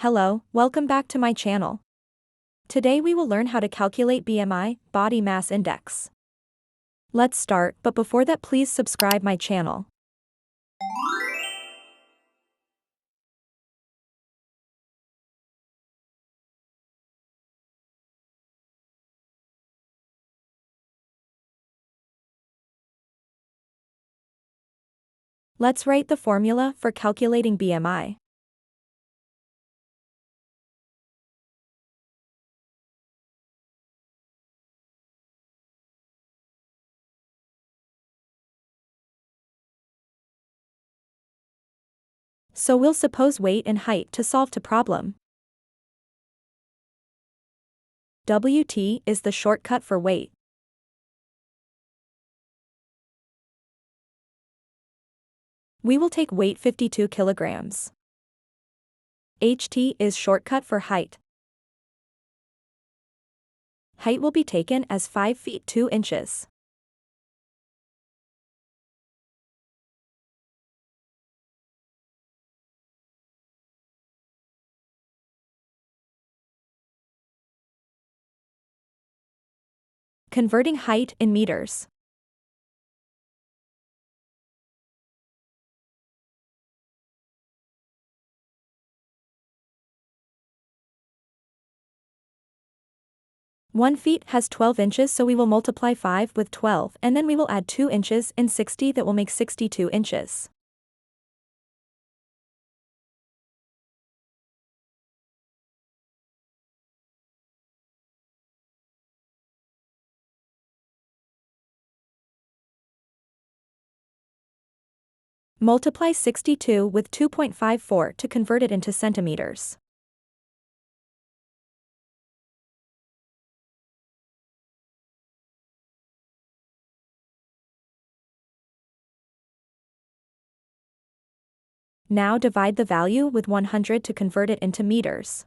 Hello, welcome back to my channel. Today we will learn how to calculate BMI, body mass index. Let's start, but before that please subscribe my channel. Let's write the formula for calculating BMI. So we'll suppose weight and height to solve the problem. WT is the shortcut for weight. We will take weight 52 kilograms. HT is shortcut for height. Height will be taken as 5 feet 2 inches. Converting height in meters. One feet has 12 inches, so we will multiply 5 with 12 and then we will add 2 inches in 60, that will make 62 inches. Multiply 62 with 2.54 to convert it into centimeters. Now divide the value with 100 to convert it into meters.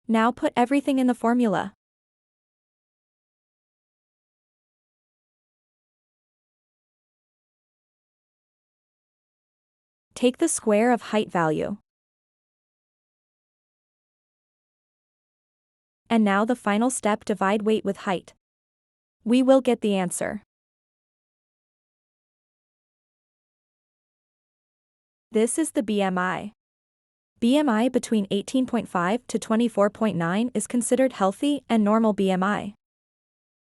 Now put everything in the formula. Take the square of height value. And now the final step, divide weight with height. We will get the answer. This is the BMI. BMI between 18.5 to 24.9 is considered healthy and normal BMI.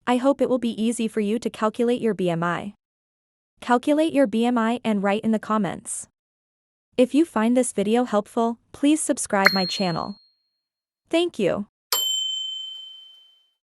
I hope it will be easy for you to calculate your BMI. Calculate your BMI and write in the comments. If you find this video helpful, please subscribe my channel. Thank you.